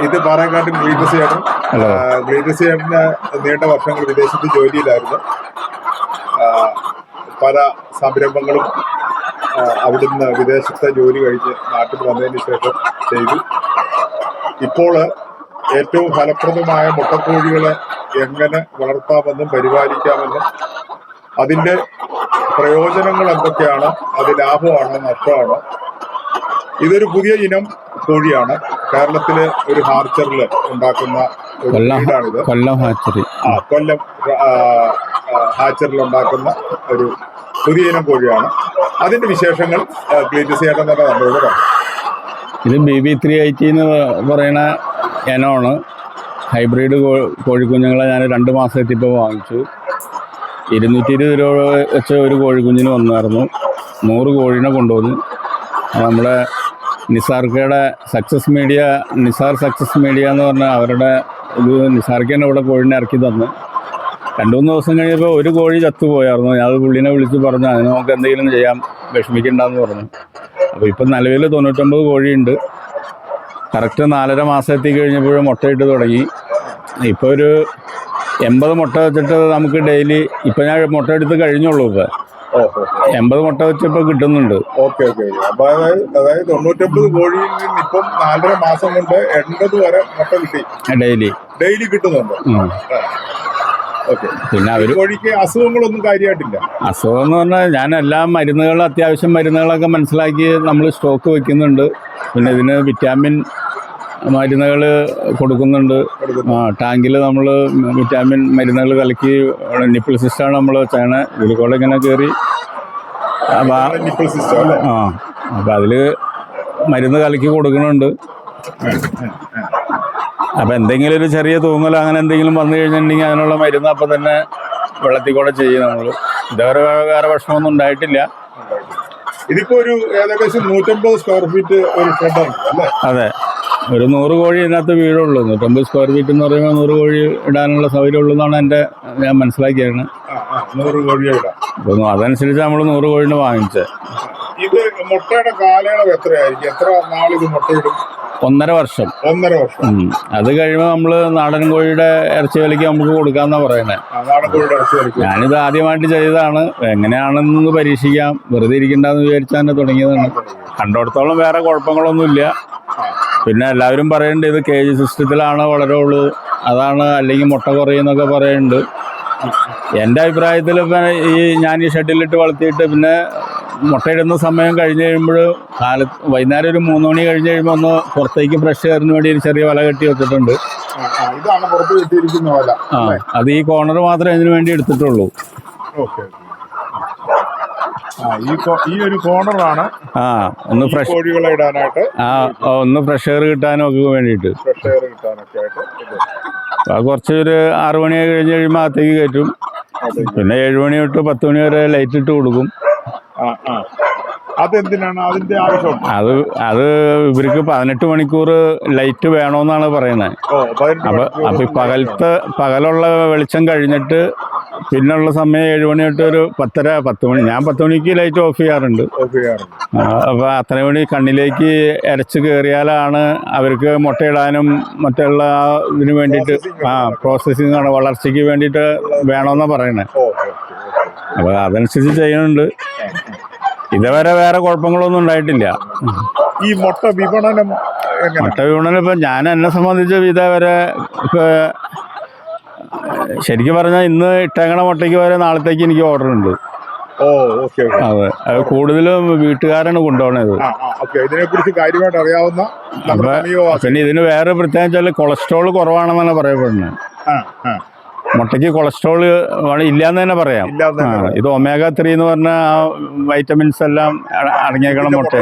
ഇത് പാറേക്കാട്ടിൽ ഗ്രീറ്റസ് ചേട്ടൻ. ഗ്രീറ്റസ് ചേട്ടന് നീണ്ട വർഷങ്ങൾ വിദേശത്ത് ജോലിയിലായിരുന്നു. പല സംരംഭങ്ങളും അവിടുന്ന് വിദേശത്തെ ജോലി കഴിഞ്ഞ് നാട്ടിൽ വന്നതിന് ശേഷം ചെയ്തു. ഇപ്പോൾ ഏറ്റവും ഫലപ്രദമായ മുട്ടക്കോഴികളെ എങ്ങനെ വളർത്താമെന്നും പരിപാലിക്കാമെന്നും അതിൻ്റെ പ്രയോജനങ്ങൾ എന്തൊക്കെയാണ്, അത് ലാഭമാണോ നഷ്ടമാണോ. ഇതൊരു പുതിയ ഇനം കോഴിയാണ്. കേരളത്തിലെ ഒരു ഹാർച്ചറിൽ ഉണ്ടാക്കുന്ന ഒരു ബ്രീഡാണിത്. കൊല്ലം ഹാച്ചറിൽ ഉണ്ടാക്കുന്ന ഒരു പുതിയ ഇനം കോഴിയാണ്. അതിന്റെ വിശേഷങ്ങൾ ഗ്രീറ്റസ് ചേട്ടൻ തന്നെ നമ്മളോട് പറഞ്ഞു. ഇത് BB380 എന്ന് പറയുന്ന ഇനമാണ്. ഹൈബ്രിഡ് കോഴിക്കുഞ്ഞുങ്ങളെ ഞാൻ 2 മാസം എത്തിയപ്പോൾ വാങ്ങിച്ചു. 220 രൂപ വെച്ച് ഒരു കോഴിക്കുഞ്ഞിന് വന്നായിരുന്നു. 100 കോഴീനെ കൊണ്ടുവന്നു. നമ്മുടെ നിസാർക്കയുടെ നിസാർ സക്സസ് മീഡിയ എന്ന് പറഞ്ഞാൽ അവരുടെ ഇത് നിസാർക്കയാണ് ഇവിടെ കോഴീനെ ഇറക്കി തന്നു. 2-3 ദിവസം കഴിഞ്ഞപ്പോൾ ഒരു കോഴി ചത്തുപോയായിരുന്നു. ഞാൻ പുള്ളിനെ വിളിച്ച് പറഞ്ഞു അതിന് നമുക്ക് എന്തെങ്കിലും ചെയ്യാം, വിഷമിക്കണ്ടെന്ന് പറഞ്ഞു. അപ്പോൾ ഇപ്പം നിലവിൽ 99 കോഴിയുണ്ട്. കറക്റ്റ് 4.5 മാസം എത്തിക്കഴിഞ്ഞപ്പോൾ മുട്ടയിട്ട് തുടങ്ങി. ഇപ്പോൾ ഒരു 80 മുട്ട വെച്ചിട്ട് നമുക്ക് ഡെയിലി, ഇപ്പം ഞാൻ മുട്ട എടുത്ത് കഴിഞ്ഞുള്ളൂ. ഇപ്പം 80 മുട്ട വെച്ചിപ്പോൾ കിട്ടുന്നുണ്ട്. ഓക്കെ. അതായത് 99 കോഴിയിൽ നിന്ന് ഇപ്പം 4.5 മാസം കൊണ്ട് 80 വരെ മുട്ട കിട്ടി. ഡെയിലി കിട്ടുന്നുണ്ട്. പിന്നെ അവർ കോഴിക്ക് അസുഖങ്ങളൊന്നും കാര്യമായിട്ടില്ല. അസുഖം എന്ന് പറഞ്ഞാൽ ഞാൻ എല്ലാ മരുന്നുകളും, അത്യാവശ്യം മരുന്നുകളൊക്കെ മനസ്സിലാക്കി നമ്മൾ സ്റ്റോക്ക് വെക്കുന്നുണ്ട്. പിന്നെ ഇതിന് വിറ്റാമിൻ മരുന്നുകൾ കൊടുക്കുന്നുണ്ട്. ടാങ്കിൽ നമ്മൾ വിറ്റാമിൻ മരുന്നുകൾ കലക്കി നിപ്പിൾ സിസ്റ്റമാണ് നമ്മൾ ചെയ്യണത്. ഇതിൽ കൂടെ ഇങ്ങനെ കയറി അപ്പം അതിൽ മരുന്ന് കലക്കി കൊടുക്കുന്നുണ്ട്. അപ്പം എന്തെങ്കിലും ഒരു ചെറിയ തൂങ്ങലോ അങ്ങനെ എന്തെങ്കിലും വന്നു കഴിഞ്ഞിട്ടുണ്ടെങ്കിൽ അതിനുള്ള മരുന്ന് അപ്പം തന്നെ വെള്ളത്തിൽ കൂടെ ചെയ്യും നമ്മൾ. ഇതേവരെ വേറെ ഭക്ഷണമൊന്നും ഉണ്ടായിട്ടില്ല. ഇതിപ്പോ ഒരു ഏകദേശം 150 സ്ക്വയർ ഫീറ്റ് ഒരു ഷെഡാണ് അല്ലേ? അതെ, ഒരു 100 കോഴി ഇതിനകത്ത് വീടുള്ളൂ. 150 സ്ക്വയർ ഫീറ്റ് എന്ന് പറയുമ്പോൾ 100 കോഴി ഇടാനുള്ള സൗകര്യം ഉള്ളതാണ് ഞാൻ മനസ്സിലാക്കിയാണ്. 100 കോഴിയെ ഇടാം. അപ്പോൾ അതനുസരിച്ച് നമ്മൾ 100 കോഴിനെ വാങ്ങിച്ചത്. ഇത് മുട്ടയുടെ കാലയളവ് എത്രയായിരിക്കും? എത്ര നാളിത് മുട്ടയിടും? 1.5 വർഷം. അത് കഴിയുമ്പോൾ നമ്മൾ നാടൻ കോഴിയുടെ ഇറച്ചി വിലയ്ക്ക് നമുക്ക് കൊടുക്കാമെന്നാണ് പറയുന്നത്. ഞാനിത് ആദ്യമായിട്ട് ചെയ്തതാണ്. എങ്ങനെയാണെന്ന് പരീക്ഷിക്കാം, വെറുതെ ഇരിക്കണ്ടെന്ന് വിചാരിച്ചാൽ തന്നെ തുടങ്ങിയതാണ്. കണ്ടിടത്തോളം വേറെ കുഴപ്പങ്ങളൊന്നുമില്ല. പിന്നെ എല്ലാവരും പറയുന്നുണ്ട് ഇത് കേജ് സിസ്റ്റത്തിലാണ് വളരുള്ളൂ, അതാണ്, അല്ലെങ്കിൽ മുട്ട കുറയുന്നൊക്കെ പറയുന്നുണ്ട്. എൻ്റെ അഭിപ്രായത്തിൽ ഇപ്പം ഞാൻ ഈ ഷെഡിലിട്ട് വളർത്തിയിട്ട് പിന്നെ മുട്ടയിടുന്ന സമയം കഴിഞ്ഞ് കഴിയുമ്പോൾ വൈകുന്നേരം ഒരു 3 മണി കഴിഞ്ഞ് കഴിയുമ്പോൾ ഒന്ന് പുറത്തേക്ക് ഫ്രഷ് കയറിന് വേണ്ടി ഒരു ചെറിയ വല കെട്ടി വെച്ചിട്ടുണ്ട്. അത് ഈ കോർണർ മാത്രമേ ഇതിനു വേണ്ടി എടുത്തിട്ടുള്ളൂ. ഈ ഒരു കോർണറാണ് ഒന്ന് ഫ്രഷ് കോഴികളെ ഇടാനായിട്ട്, ഒന്ന് ഫ്രഷ് എയർ കിട്ടാനും ഒക്കെ വേണ്ടിയിട്ട്. കുറച്ച് ഒരു 6 മണി കഴിഞ്ഞ് കഴിയുമ്പോൾ അകത്തേക്ക് കയറ്റും. പിന്നെ 7 മണി തൊട്ട് 10 മണി വരെ ലൈറ്റ് ഇട്ട് കൊടുക്കും. അതെന്തിനാണ് അതിന്റെ ആവശ്യം? അത് ഇവർക്ക് 18 മണിക്കൂർ ലൈറ്റ് വേണമെന്നാണ് പറയുന്നത്. അപ്പൊ പകലുള്ള വെളിച്ചം കഴിഞ്ഞിട്ട് പിന്നുള്ള സമയം 7 മണി തൊട്ട് ഒരു 10 മണി. ഞാൻ 10 മണിക്ക് ലൈറ്റ് ഓഫ് ചെയ്യാറുണ്ട്. അപ്പൊ അത്ര മണി കണ്ണിലേക്ക് ഇരച്ച് കയറിയാലാണ് അവർക്ക് മുട്ടയിടാനും മറ്റുള്ള ഇതിന് വേണ്ടിയിട്ട് പ്രോസസ്സിംഗ് ആണ്, വളർച്ചയ്ക്ക് വേണ്ടിയിട്ട് വേണമെന്നാണ് പറയുന്നത്. അപ്പൊ അതനുസരിച്ച് ചെയ്യുന്നുണ്ട്. ഇതുവരെ വേറെ കുഴപ്പങ്ങളൊന്നും ഉണ്ടായിട്ടില്ല. ഈ മുട്ട വിപണനം ഇപ്പം എന്നെ സംബന്ധിച്ച് ഇതേവരെ ശരിക്കും പറഞ്ഞാൽ ഇന്ന് ഇട്ടേക്കണ മുട്ടയ്ക്ക് വരെ നാളത്തേക്ക് എനിക്ക് ഓർഡർ ഉണ്ട്. അതെ, അത് കൂടുതലും വീട്ടുകാരാണ് കൊണ്ടുപോകണത്. ഇതിനെക്കുറിച്ച് കാര്യമായിട്ട് അറിയാവുന്ന. പിന്നെ ഇതിന് വേറെ പ്രത്യേകിച്ചാൽ കൊളസ്ട്രോൾ കുറവാണെന്നാണ് പറയപ്പെടുന്നത്. മുട്ടയ്ക്ക് കൊളസ്ട്രോൾ ഇല്ലാന്ന് തന്നെ പറയാം. ഇത് omega-3 എന്ന് പറഞ്ഞ ആ വൈറ്റമിൻസ് എല്ലാം അടങ്ങിയേക്കണം മുട്ട.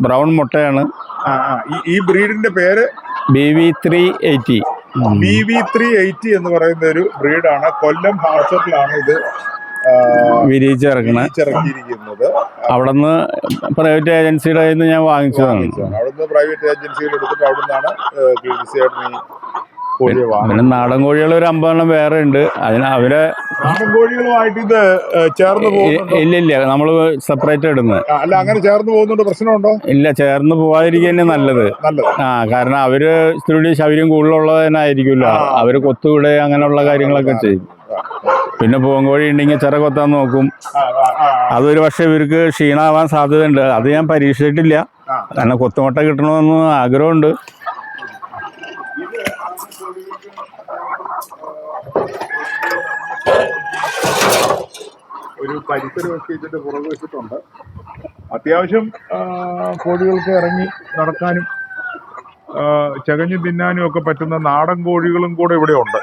ബ്രൗൺ മുട്ടയാണ്. ഈ ബ്രീഡിന്റെ പേര് BB380. BB380 എന്ന് പറയുന്ന ഒരു ബ്രീഡാണ്. കൊല്ലം ഹാർച്ചറിലാണ് ഇത് വിരിയിച്ചിറക്കിയിരിക്കുന്നത്. അവിടെ നിന്ന് പ്രൈവറ്റ് ഏജൻസിയുടെ കയ്യിൽ നിന്ന് ഞാൻ വാങ്ങിച്ചതാണ്. അവിടുന്ന് പ്രൈവറ്റ് ഏജൻസിയിൽ എടുത്തിട്ട് അവിടെ നിന്നാണ് കോഴിയെ വാങ്ങും. പിന്നെ നാടൻ കോഴികൾ ഒരു 50 എണ്ണം വേറെ ഉണ്ട്. അവരെ നാടൻ കോഴികളുമായിട്ട് ഇത് ചേർന്ന് പോകുന്നുണ്ടോ? ഇല്ല നമ്മൾ സെപ്പറേറ്റ് ഇടുന്നത്. അല്ല, അങ്ങനെ ചേർന്ന് പോകുന്നുണ്ട്, പ്രശ്നമുണ്ടോ? ഇല്ല, ചേർന്ന് പോവാതിരിക്കുക തന്നെ നല്ലത്. കാരണം അവര് ഇത്തിരി ശൗര്യം കൂടുതലുള്ളത് തന്നെ ആയിരിക്കുമല്ലോ. അവര് കൊത്തുവിടെ അങ്ങനെയുള്ള കാര്യങ്ങളൊക്കെ ചെയ്യും. പിന്നെ പൂവൻകോഴി ഉണ്ടെങ്കിൽ ചിറ കൊത്താൻ നോക്കും. അതൊരു പക്ഷെ ഇവർക്ക് ക്ഷീണമാവാൻ സാധ്യതയുണ്ട്. അത് ഞാൻ പരീക്ഷിച്ചിട്ടില്ല. കാരണം കൊത്തുമുട്ട കിട്ടണമെന്ന് ആഗ്രഹമുണ്ട്. ഒരു പരിസരമൊക്കെ ഇതിന്റെ പുറകു വെച്ചിട്ടുണ്ട്. അത്യാവശ്യം കോഴികൾക്ക് ഇറങ്ങി നടക്കാനും ചകഞ്ഞു തിന്നാനും ഒക്കെ പറ്റുന്ന നാടൻ കോഴികളും കൂടെ ഇവിടെ ഉണ്ട്.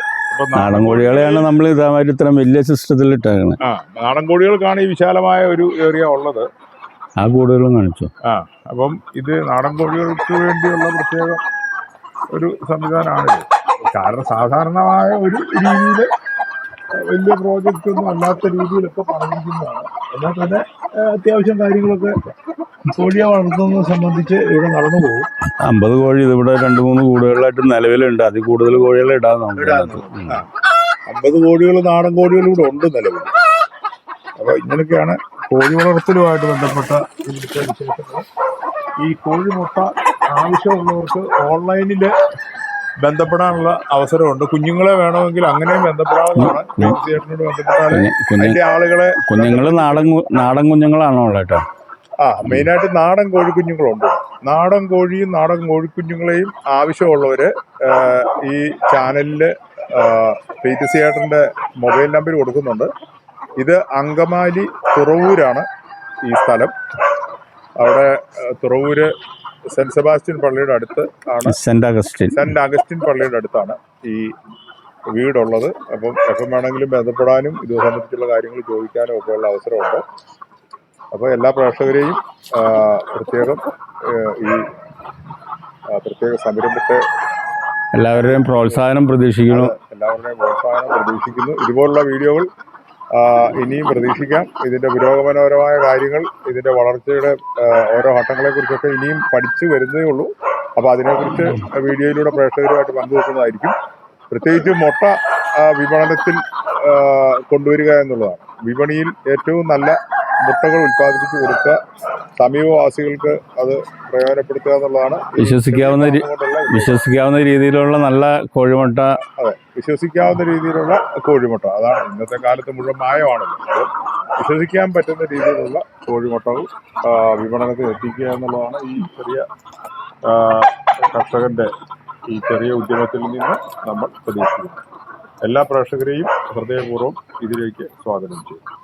നാടൻ കോഴികളെയാണ് നമ്മൾ ഇതേമാതിരി ഇത്ര വലിയ സിസ്റ്റത്തിൽ ഇട്ടേക്കുന്നത്. നാടൻ കോഴികൾക്കാണ് ഈ വിശാലമായ ഒരു ഏരിയ ഉള്ളത്. ആ കൂടുതലും കാണിച്ചു. അപ്പം ഇത് നാടൻ കോഴികൾക്ക് വേണ്ടിയുള്ള പ്രത്യേക ഒരു സംവിധാനമാണിത്. കാരണം സാധാരണമായ ഒരു രീതിയിൽ വലിയ പ്രോജക്റ്റ് ഒന്നും അല്ലാത്ത രീതിയിലൊക്കെ പറഞ്ഞിരിക്കുന്നതാണ്. എന്നാൽ തന്നെ അത്യാവശ്യം കാര്യങ്ങളൊക്കെ കോഴിയെ വളർത്തുന്നതിനെ സംബന്ധിച്ച് ഇവിടെ നടന്നു പോകും. 50 കോഴി ഇവിടെ 2-3 കൂടുകളിലായിട്ട് നിലവിലുണ്ട്. അതിൽ കൂടുതൽ കോഴികളെ ഇടാൻ 50 കോഴികൾ നാടൻ കോഴികളും കൂടെ ഉണ്ട് നിലവിൽ. അപ്പൊ ഇങ്ങനെയൊക്കെയാണ് കോഴി വളർത്തലുമായിട്ട് ബന്ധപ്പെട്ട ഇവിടുത്തെ വിശേഷങ്ങൾ. ഈ കോഴിമുട്ട ആവശ്യമുള്ളവർക്ക് ഓൺലൈനിൽ ബന്ധപ്പെടാനുള്ള അവസരമുണ്ട്. കുഞ്ഞുങ്ങളെ വേണമെങ്കിൽ അങ്ങനെയും ബന്ധപ്പെടാവുന്നതാണ്. തീർച്ചയായിട്ടും ബന്ധപ്പെട്ടാൽ അതിന്റെ ആളുകളെ കുഞ്ഞുങ്ങൾ നാടൻ കുഞ്ഞുങ്ങളാണോ കേട്ടോ? മെയിനായിട്ട് നാടൻ കോഴിക്കുഞ്ഞുങ്ങളുണ്ട്. നാടൻ കോഴിയും നാടൻ കോഴിക്കുഞ്ഞുങ്ങളെയും ആവശ്യമുള്ളവര് ഈ ചാനലില് PTC ചേട്ടന്റെ മൊബൈൽ നമ്പർ കൊടുക്കുന്നുണ്ട്. ഇത് അങ്കമാലി തുറവൂരാണ് ഈ സ്ഥലം. അവിടെ തുറവൂര് സെന്റ് സെബാസ്റ്റ്യൻ പള്ളിയുടെ അടുത്ത് ആണ്. സെന്റ് അഗസ്റ്റിൻ പള്ളിയുടെ അടുത്താണ് ഈ വീടുള്ളത്. അപ്പം എപ്പം വേണമെങ്കിലും ബന്ധപ്പെടാനും ഇത് സംബന്ധിച്ചുള്ള കാര്യങ്ങൾ ചോദിക്കാനും ഒക്കെ ഉള്ള അവസരമുണ്ട്. അപ്പോൾ എല്ലാ പ്രേക്ഷകരെയും പ്രത്യേകം ഈ പ്രത്യേക സംരംഭത്തെ എല്ലാവരുടെയും പ്രോത്സാഹനം പ്രതീക്ഷിക്കുന്നു. ഇതുപോലുള്ള വീഡിയോകൾ ഇനിയും പ്രതീക്ഷിക്കാം. ഇതിന്റെ പുരോഗമനപരമായ കാര്യങ്ങൾ, ഇതിന്റെ വളർച്ചയുടെ ഓരോ ഘട്ടങ്ങളെക്കുറിച്ചൊക്കെ ഇനിയും പഠിച്ചു വരുന്നേ ഉള്ളൂ. അപ്പോൾ അതിനെക്കുറിച്ച് വീഡിയോയിലൂടെ പ്രേക്ഷകരുമായിട്ട് പങ്കുവെക്കുന്നതായിരിക്കും. പ്രത്യേകിച്ച് മുട്ട വിപണനത്തിൽ കൊണ്ടുവരിക എന്നുള്ളതാണ്. വിപണിയിൽ ഏറ്റവും നല്ല മുട്ടകൾ ഉൽപ്പാദിപ്പിച്ചു കൊടുക്കുക, സമീപവാസികൾക്ക് അത് പ്രയോജനപ്പെടുത്തുക എന്നുള്ളതാണ്. വിശ്വസിക്കാവുന്ന രീതിയിലുള്ള നല്ല കോഴിമുട്ട. അതെ, വിശ്വസിക്കാവുന്ന രീതിയിലുള്ള കോഴിമുട്ട. അതാണ് ഇന്നത്തെ കാലത്ത് മുഴുവൻ മായമാണല്ലോ. അത് വിശ്വസിക്കാൻ പറ്റുന്ന രീതിയിലുള്ള കോഴിമുട്ടകൾ വിപണനത്തിൽ എത്തിക്കുക എന്നുള്ളതാണ് ഈ ചെറിയ കർഷകന്റെ ഈ ചെറിയ ഉദ്യമത്തിൽ നിന്ന് നമ്മൾ പ്രതീക്ഷിക്കുന്നത്. എല്ലാ പ്രേക്ഷകരെയും ഹൃദയപൂർവ്വം ഇതിലേക്ക് സ്വാഗതം ചെയ്യും.